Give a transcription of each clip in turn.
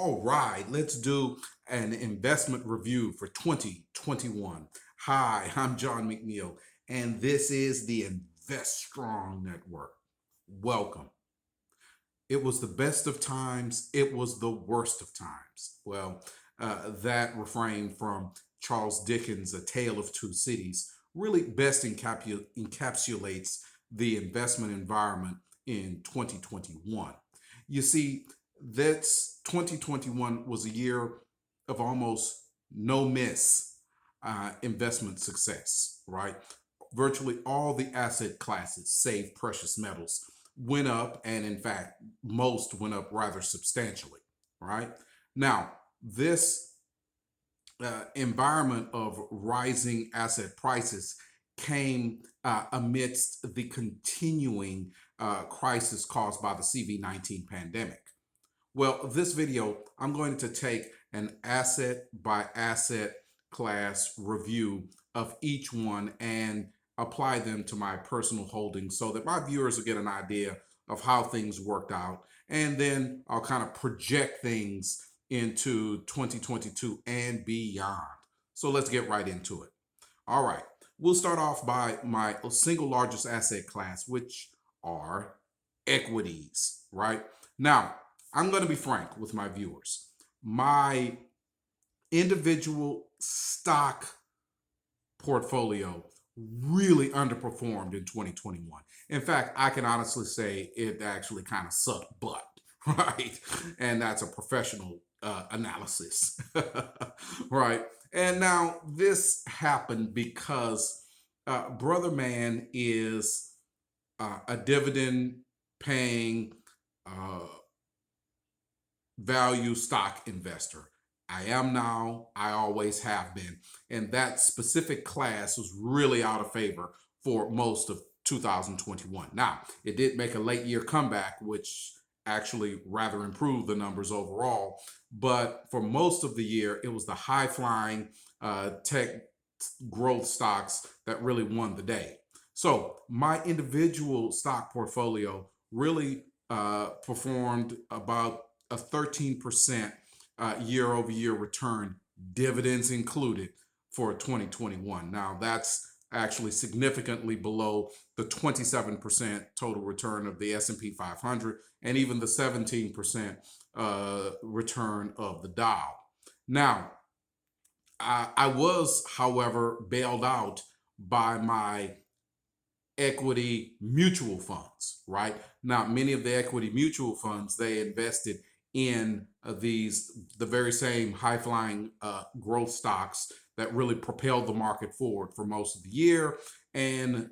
All right, let's do an investment review for 2021. Hi, I'm John McNeil, and this is the Invest Strong Network. Welcome. It was the best of times, it was the worst of times. Well, that refrain from Charles Dickens' A Tale of Two Cities really best encapsulates the investment environment in 2021. You see, that's 2021 was a year of almost no miss investment success, right? Virtually all the asset classes, save precious metals, went up, and in fact, most went up rather substantially, right? Now, this environment of rising asset prices came amidst the continuing crisis caused by the CV-19 pandemic. Well, this video, I'm going to take an asset by asset class review of each one and apply them to my personal holdings so that my viewers will get an idea of how things worked out. And then I'll kind of project things into 2022 and beyond. So let's get right into it. All right, we'll start off by my single largest asset class, which are equities, right? Now, I'm going to be frank with my viewers. My individual stock portfolio really underperformed in 2021. In fact, I can honestly say it actually kind of sucked butt, right? And that's a professional analysis, right? And now this happened because Brother Man is a dividend paying value stock investor. I am now, I always have been. And that specific class was really out of favor for most of 2021. Now, it did make a late year comeback, which actually rather improved the numbers overall. But for most of the year, it was the high flying tech growth stocks that really won the day. So my individual stock portfolio really performed about a 13% year over year return, dividends included, for 2021. Now, that's actually significantly below the 27% total return of the S&P 500 and even the 17% return of the Dow. Now, I was, however, bailed out by my equity mutual funds, right? Now, many of the equity mutual funds, they invested in the very same high flying growth stocks that really propelled the market forward for most of the year. And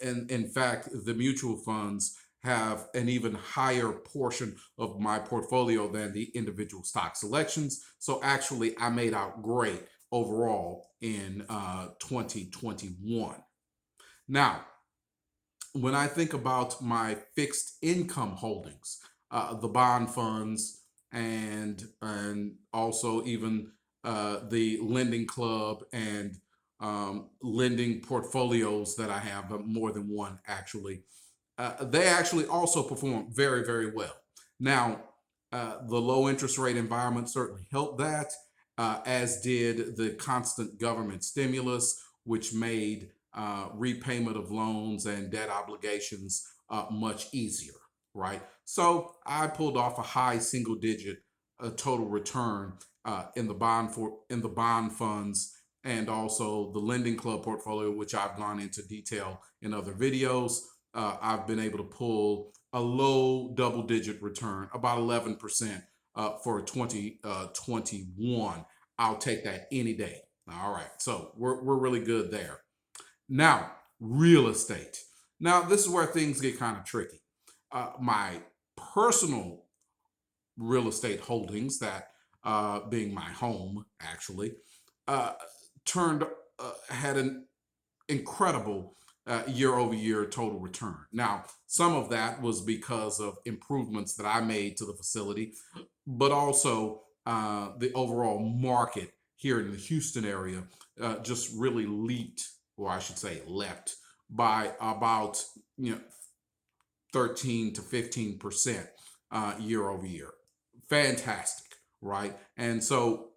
in fact, the mutual funds have an even higher portion of my portfolio than the individual stock selections. So actually, I made out great overall in 2021. Now, when I think about my fixed income holdings, the bond funds, and also even the lending club and lending portfolios that I have, more than one actually, they actually also perform very, very well. Now, the low interest rate environment certainly helped that, as did the constant government stimulus, which made repayment of loans and debt obligations much easier, right? So I pulled off a high single digit total return in the bond funds and also the lending club portfolio, which I've gone into detail in other videos. I've been able to pull a low double digit return, about 11% for 2021. I'll take that any day. All right, so we're really good there. Now, real estate. Now, this is where things get kind of tricky. My personal real estate holdings, that being my home, actually, uh, had an incredible year over year total return. Now, some of that was because of improvements that I made to the facility, but also the overall market here in the Houston area just really leaped, or I should say leapt, by about 13 to 15% year over year. Fantastic, right? And so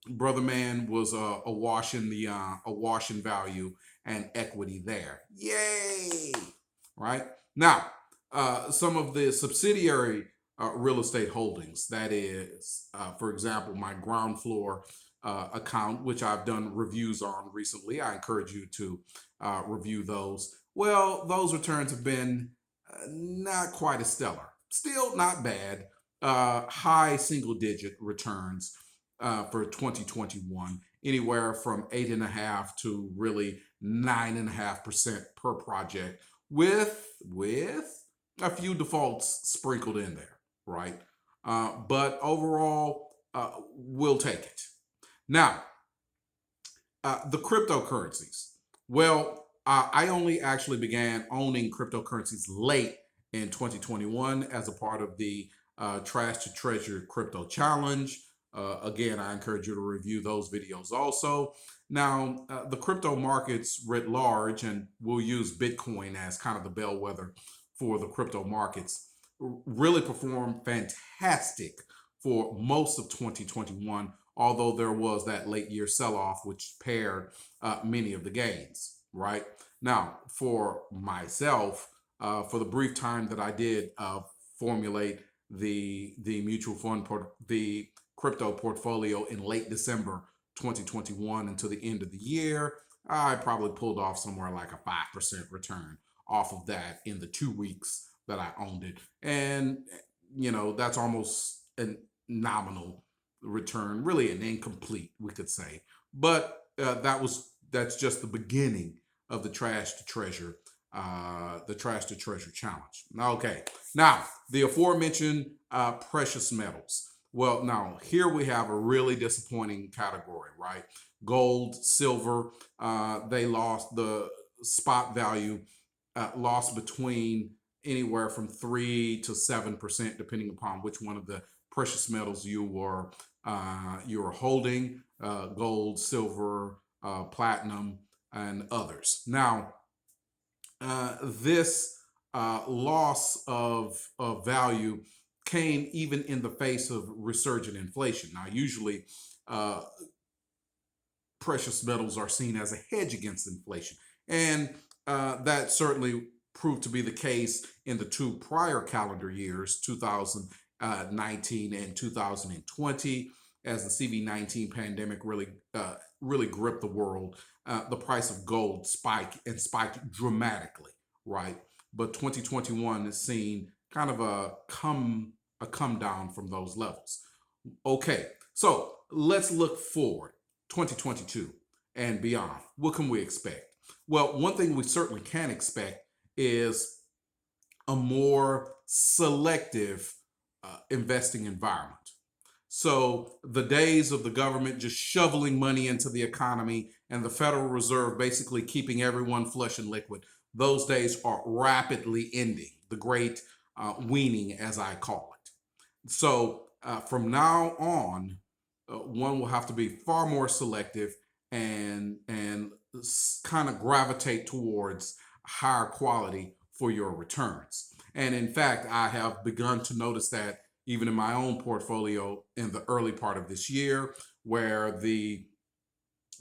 brother man was a wash in the a wash in value and equity there. Yay! Right now, some of the subsidiary real estate holdings. That is, for example, my ground floor account, which I've done reviews on recently. I encourage you to review those. Well, those returns have been not quite as stellar. Still not bad. High single digit returns for 2021, anywhere from 8.5 to really 9.5% per project, with a few defaults sprinkled in there, right? But overall, we'll take it. Now, the cryptocurrencies. Well, I only actually began owning cryptocurrencies late in 2021 as a part of the Trash to Treasure Crypto Challenge. Again, I encourage you to review those videos also. Now, the crypto markets writ large, and we'll use Bitcoin as kind of the bellwether for the crypto markets, really performed fantastic for most of 2021, although there was that late year sell off, which paired many of the gains, right? Now, for myself, for the brief time that I did formulate the mutual fund, the crypto portfolio in late December 2021 until the end of the year, I probably pulled off somewhere like a 5% return off of that in the 2 weeks that I owned it. And, that's almost a nominal return, really an incomplete, we could say. But that's just the beginning of the Trash to Treasure, challenge. Okay, now the aforementioned precious metals. Well, now here we have a really disappointing category, right? Gold, silver, they lost the spot value, lost between anywhere from 3 to 7%, depending upon which one of the precious metals you were holding, gold, silver, platinum, and others. Now, this loss of value came even in the face of resurgent inflation. Now, usually, precious metals are seen as a hedge against inflation, and that certainly proved to be the case in the two prior calendar years, 2019 and 2020, as the CV-19 pandemic really gripped the world. The price of gold spiked dramatically, right? But 2021 has seen kind of a come down from those levels. Okay, so let's look forward, 2022 and beyond. What can we expect? Well, one thing we certainly can expect is a more selective investing environment. So the days of the government just shoveling money into the economy and the Federal Reserve basically keeping everyone flush and liquid, those days are rapidly ending. The great weaning, as I call it. So from now on, one will have to be far more selective and kind of gravitate towards higher quality for your returns. And in fact, I have begun to notice that even in my own portfolio in the early part of this year, where the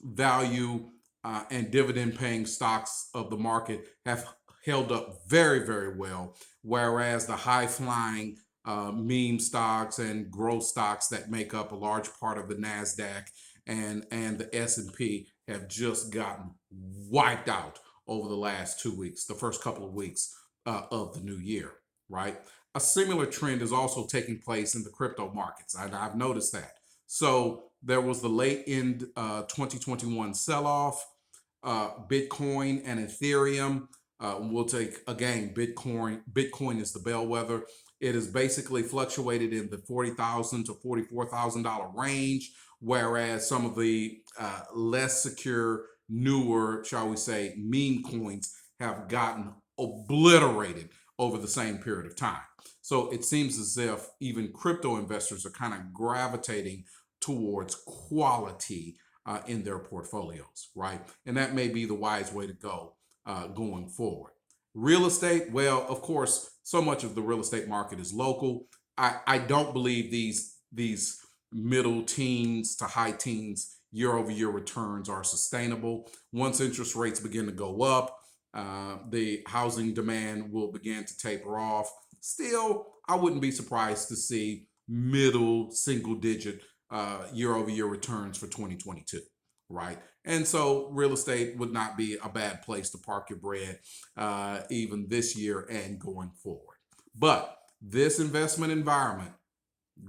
value and dividend paying stocks of the market have held up very, very well, whereas the high flying meme stocks and growth stocks that make up a large part of the NASDAQ and the S&P have just gotten wiped out over the last 2 weeks, the first couple of weeks of the new year, right? A similar trend is also taking place in the crypto markets, and I've noticed that. So there was the late end 2021 sell-off. Bitcoin and Ethereum. We'll take, again, Bitcoin. Bitcoin is the bellwether. It has basically fluctuated in the $40,000 to $44,000 range, whereas some of the less secure, newer, shall we say, meme coins have gotten obliterated over the same period of time. So it seems as if even crypto investors are kind of gravitating towards quality in their portfolios, right? And that may be the wise way to go going forward. Real estate, well, of course, so much of the real estate market is local. I don't believe these middle teens to high teens year-over-year returns are sustainable. Once interest rates begin to go up, the housing demand will begin to taper off. Still, I wouldn't be surprised to see middle single-digit year-over-year returns for 2022, right? And so real estate would not be a bad place to park your bread even this year and going forward. But this investment environment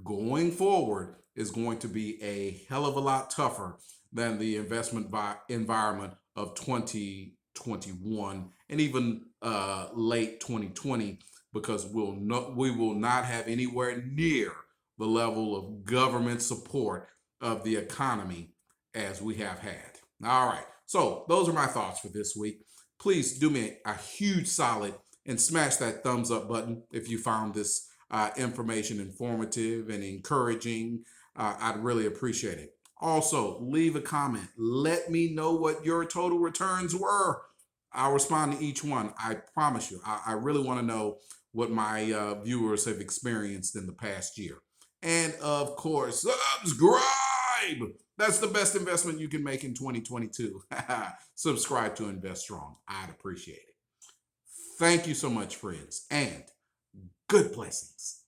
going forward is going to be a hell of a lot tougher than the investment environment of 2021 and even late 2020, because we will not have anywhere near the level of government support of the economy as we have had. All right, so those are my thoughts for this week. Please do me a huge solid and smash that thumbs up button if you found this information informative and encouraging. I'd really appreciate it. Also, leave a comment. Let me know what your total returns were. I'll respond to each one. I promise you. I really want to know what my viewers have experienced in the past year. And of course, subscribe. That's the best investment you can make in 2022. Subscribe to Invest Strong. I'd appreciate it. Thank you so much, friends, and good blessings.